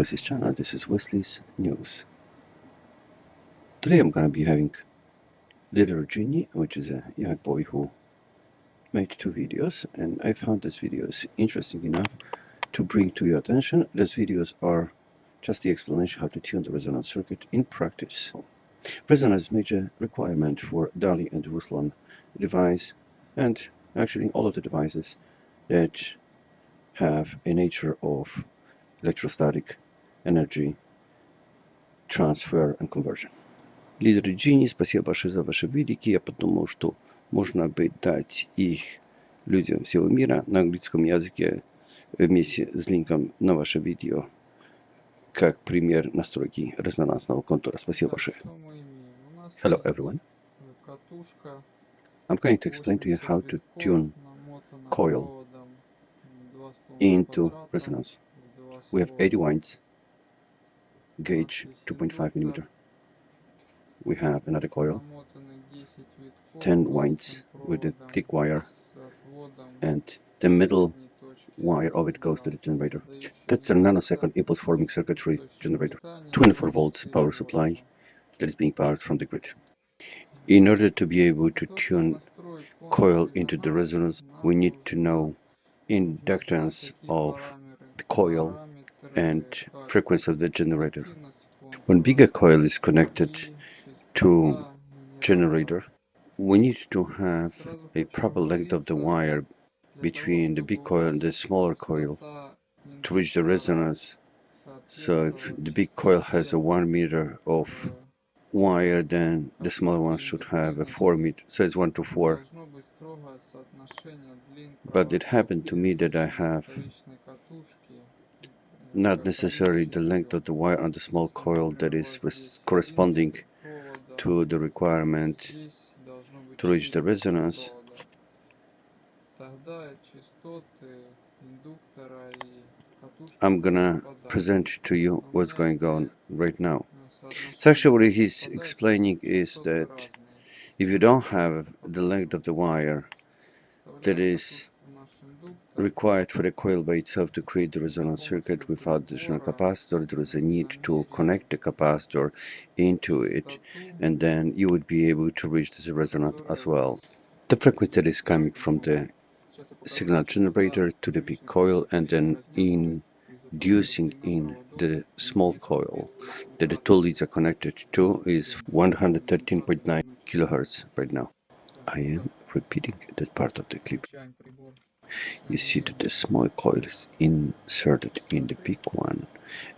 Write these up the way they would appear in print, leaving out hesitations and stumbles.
Wesley's channel. This is Wesley's News. Today I'm gonna be having Leader Giene, which is a young boy who made 2 videos, and I found these videos interesting enough to bring to your attention. These videos are just the explanation how to tune the resonance circuit in practice. Resonance is a major requirement for DALI and Wuslan device, and actually all of the devices that have a nature of electrostatic energy transfer and conversion. Лидер Giene, спасибо большое за ваши видики. Я подумал, что можно бы дать их людям всего мира на английском языке вместе с линком на ваше видео, как пример настройки резонансного контура. Спасибо большое. Hello everyone. I'm going to explain to you how to tune coil into resonance. We have 80 winds, gauge 2.5 millimeter. We have another coil, 10 winds with a thick wire, and the middle wire of it goes to the generator. That's a nanosecond impulse forming circuitry generator, 24 volts power supply that is being powered from the grid. In order to be able to tune coil into the resonance, we need to know inductance of the coil and frequency of the generator. When bigger coil is connected to generator, we need to have a proper length of the wire between the big coil and the smaller coil to reach the resonance. So if the big coil has a 1 meter of wire, then the smaller one should have a 4 meter, so it's 1 to 4. But it happened to me that I have not necessarily the length of the wire on the small coil that is corresponding to the requirement to reach the resonance. I'm gonna present to you what's going on right now. So actually what he's explaining is that if you don't have the length of the wire that is required for the coil by itself to create the resonance circuit without additional capacitor, there is a need to connect the capacitor into it, and then you would be able to reach this resonance as well. The frequency that is coming from the signal generator to the big coil and then inducing in the small coil that the two leads are connected to is 113.9 kilohertz right now. I am repeating that part of the clip. You see that the small coil is inserted in the big one,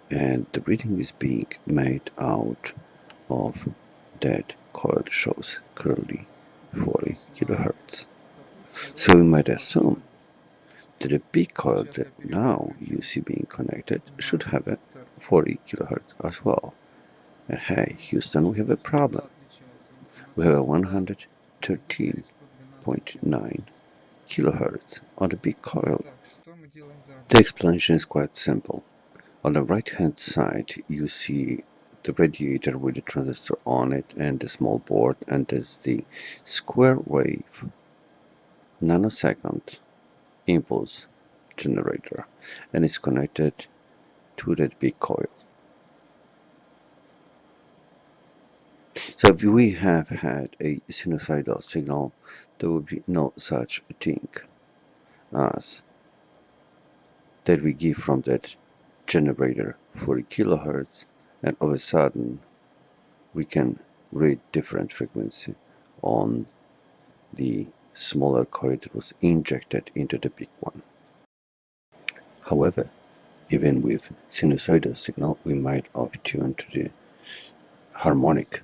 and the reading is being made out of that coil shows currently 40 kilohertz. So we might assume that the big coil that now you see being connected should have a 40 kilohertz as well. And hey, Houston, we have a problem. We have a 113.9 kilohertz on the big coil. The explanation is quite simple. On the right hand side you see the radiator with the transistor on it and the small board, and there's the square wave nanosecond impulse generator, and it's connected to that big coil. So if we have had a sinusoidal signal, there would be no such thing as that we give from that generator 40 kilohertz, and all of a sudden we can read different frequency on the smaller coil that was injected into the big one. However, even with sinusoidal signal, we might have tuned to the harmonic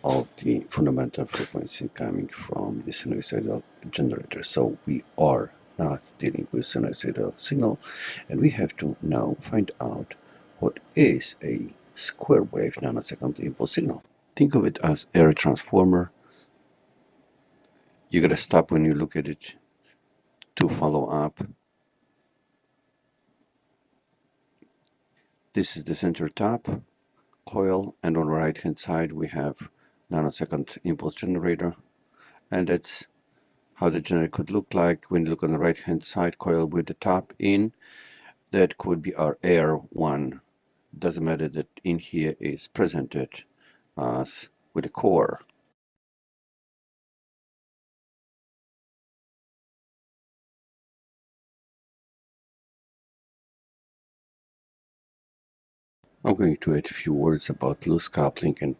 of the fundamental frequency coming from the sinusoidal generator. So we are not dealing with sinusoidal signal, and we have to now find out what is a square wave nanosecond impulse signal. Think of it as a transformer. You gotta stop when you look at it to follow up. This is the center top coil, and on the right hand side we have nanosecond impulse generator, and that's how the generator could look like. When you look on the right hand side coil with the top in, that could be our air one Doesn't matter that in here is presented as with a C.O.R.E. I'm going to add a few words about loose coupling and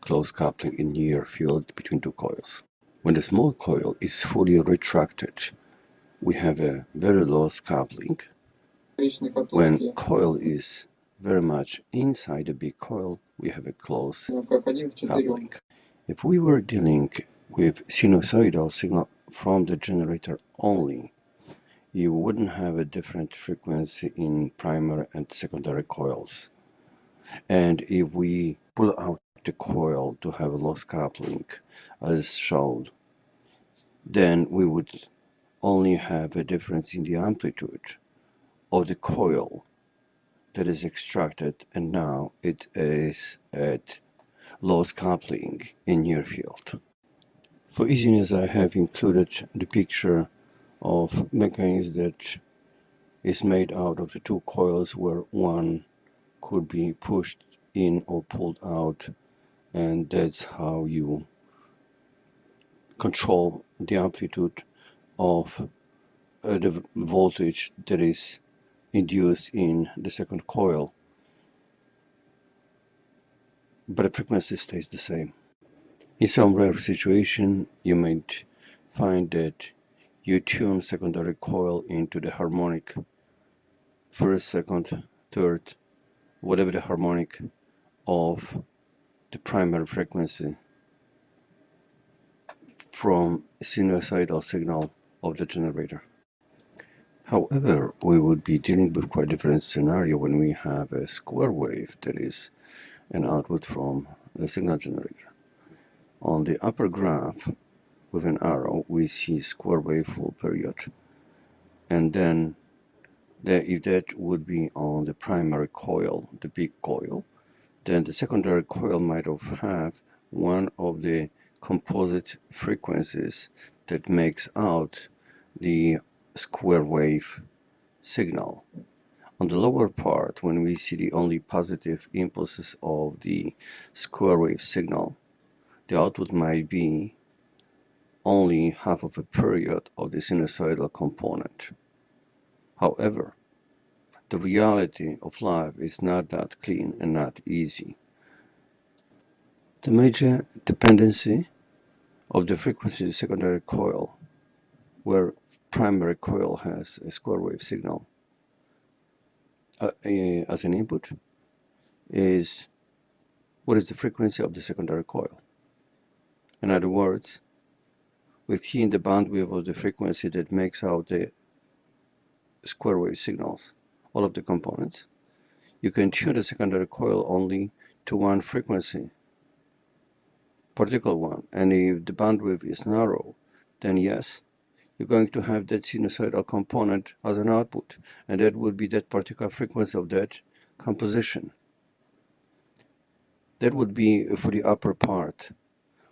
close coupling in near field between two coils. When the small coil is fully retracted, we have a very loose coupling. When coil is very much inside the big coil, we have a close coupling. If we were dealing with sinusoidal signal from the generator only, you wouldn't have a different frequency in primary and secondary coils. And if we pull out the coil to have a loss coupling, as shown, then we would only have a difference in the amplitude of the coil that is extracted, and now it is at loss coupling in near field. For easiness, I have included the picture of mechanism that is made out of the two coils where one could be pushed in or pulled out, and that's how you control the amplitude of the voltage that is induced in the second coil, but the frequency stays the same. In some rare situation, you might find that you tune secondary coil into the harmonic first, second, third, whatever the harmonic of the primary frequency from sinusoidal signal of the generator. However, we would be dealing with quite a different scenario when we have a square wave that is an output from the signal generator. On the upper graph with an arrow, we see square wave full period, and then if that would be on the primary coil, the big coil, then the secondary coil might have one of the composite frequencies that makes out the square wave signal. On the lower part, when we see the only positive impulses of the square wave signal, the output might be only half of a period of the sinusoidal component. However, the reality of life is not that clean and not easy. The major dependency of the frequency of the secondary coil, where primary coil has a square wave signal as an input, is what is the frequency of the secondary coil. In other words, within the bandwidth of the frequency that makes out the square wave signals, all of the components, you can tune the secondary coil only to one frequency, particular one, and if the bandwidth is narrow, then yes, you're going to have that sinusoidal component as an output, and that would be that particular frequency of that composition. That would be for the upper part.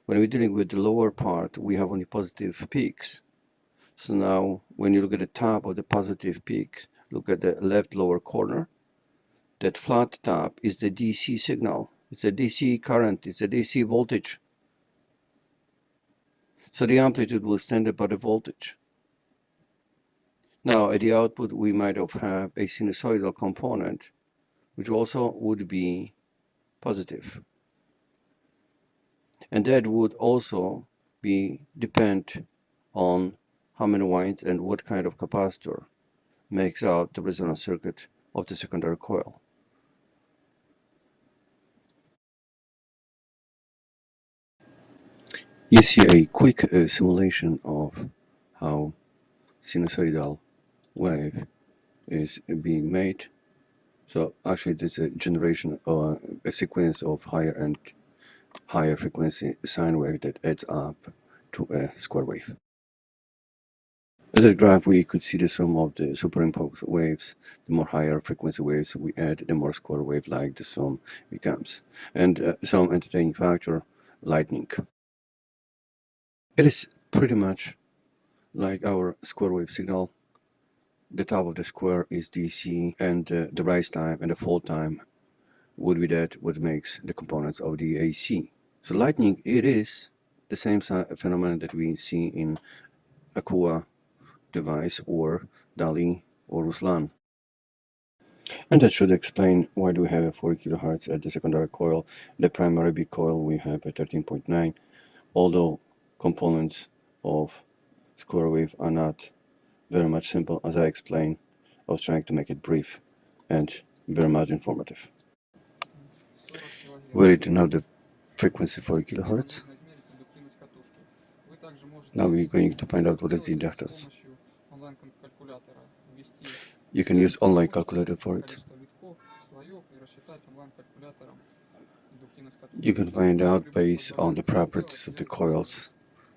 When we're dealing with the lower part, we have only positive peaks. So now, when you look at the top of the positive peak, look at the left lower corner, that flat top is the DC signal. It's a DC current, it's a DC voltage. So the amplitude will stand up by the voltage. Now, at the output, we might have a sinusoidal component, which also would be positive. And that would also depend on how many windings and what kind of capacitor makes out the resonance circuit of the secondary coil. You see a quick simulation of how sinusoidal wave is being made. So actually this is a generation or a sequence of higher and higher frequency sine wave that adds up to a square wave. As a graph, we could see the sum of the superimposed waves. The more higher frequency waves we add, the more square wave-like the sum becomes. And some entertaining factor, lightning. It is pretty much like our square wave signal. The top of the square is DC, and the rise time and the fall time would be that what makes the components of the AC. So lightning, it is the same phenomenon that we see in a C.O.R.E device or DALI or Ruslan. And that should explain why do we have a 40 kilohertz at the secondary coil. The primary big coil we have a 13.9, although components of square wave are not very much simple. As I explained, I was trying to make it brief and very much informative. We already know the frequency 40 kilohertz. Now we're going to find out what is the inductance. You can use online calculator for it. You can find out based on the properties of the coils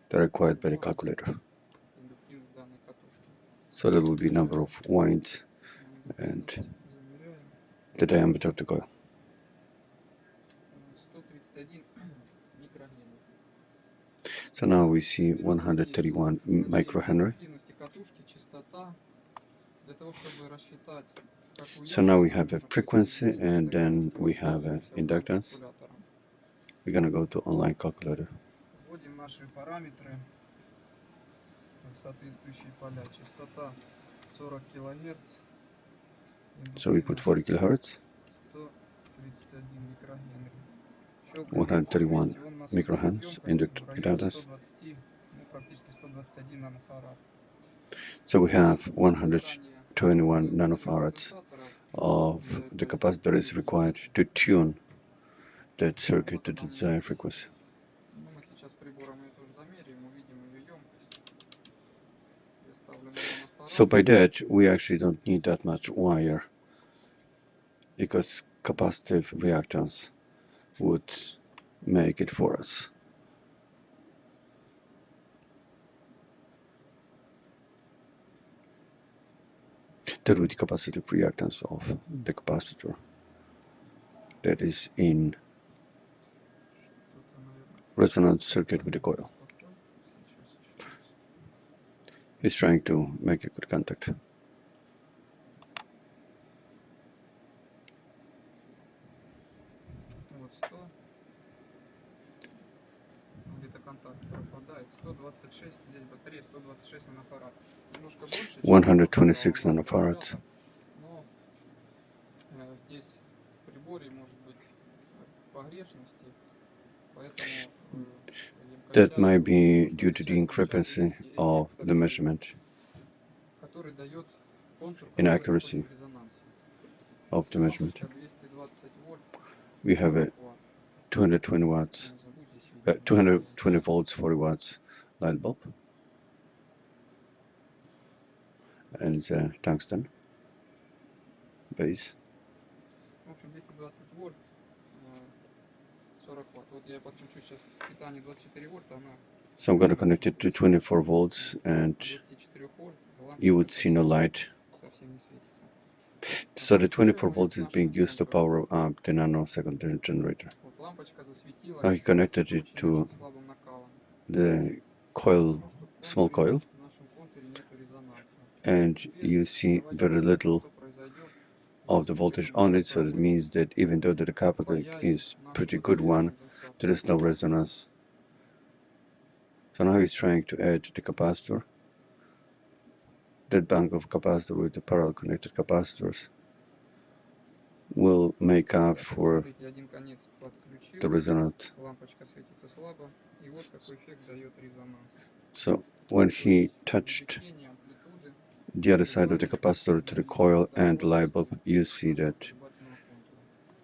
that are required by the calculator. So that will be number of winds and the diameter of the coil. So now we see 131 microhenry. So now we have a frequency and then we have an inductance. We're going to go to online calculator. So we put 40 kilohertz, 131 microhenries inductance. So we have 121 nanofarads of the capacitor is required to tune that circuit to the desired frequency. So by that, we actually don't need that much wire because capacitive reactance would make it for us. That would be the capacitive reactance of the capacitor that is in resonance circuit with the coil. He's trying to make a good contact. One 126 nanofarads. That might be due to the increpancy of the measurement, inaccuracy of the measurement. We have a 220 watts, 220 volts, 40 watts light bulb, and it's a tungsten base. So I'm going to connect it to 24 volts and you would see no light. So the 24 volts is being used to power up the nanosecond generator. Now he connected it to the coil, small coil, and you see very little of the voltage on it, so that means that even though the capacitor is pretty good one, there is no resonance. So now he's trying to add the capacitor, that bank of capacitor with the parallel connected capacitors will make up for the resonance. So when he touched the other side of the capacitor to the coil and the light bulb, you see that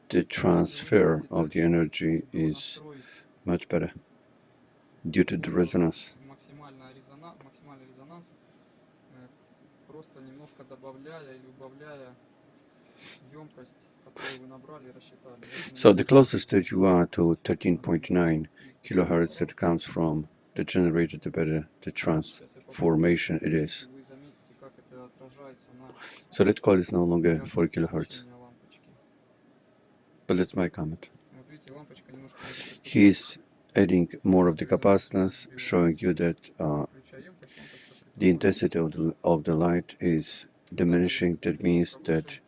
the transfer of the energy is much better due to the resonance. So the closest that you are to 13.9 kilohertz that comes from the generator, the better the transformation it is. So that coil is no longer 4 kilohertz. But that's my comment. He's adding more of the capacitance, showing you that the intensity of the light is diminishing. That means that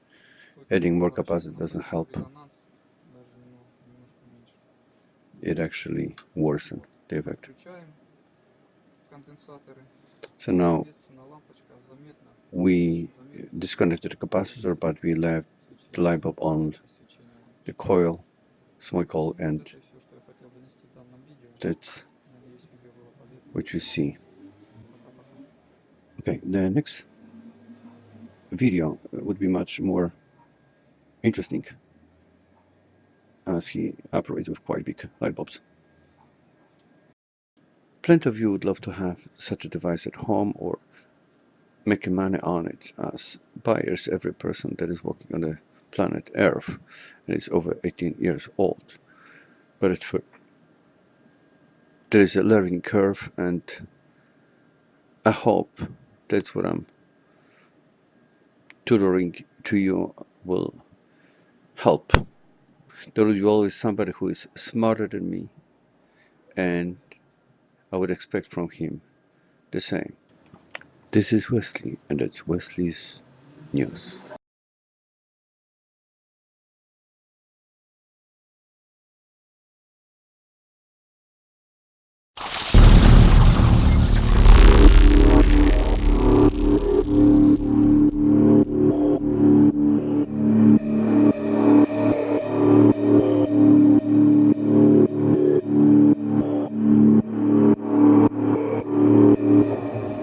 adding more capacitance doesn't help. it actually worsened the effect. So now we disconnected the capacitor, but we left the light bulb on, the coil, small coil, and that's what you see. Okay, the next video would be much more interesting, as he operates with quite big light bulbs. Plenty of you would love to have such a device at home or making money on it. As buyers, every person that is walking on the planet Earth and is over 18 years old. But there is a learning curve, and I hope that's what I'm tutoring to you will help. There will be always somebody who is smarter than me, and I would expect from him the same. This is Wesley, and that's Wesley's News.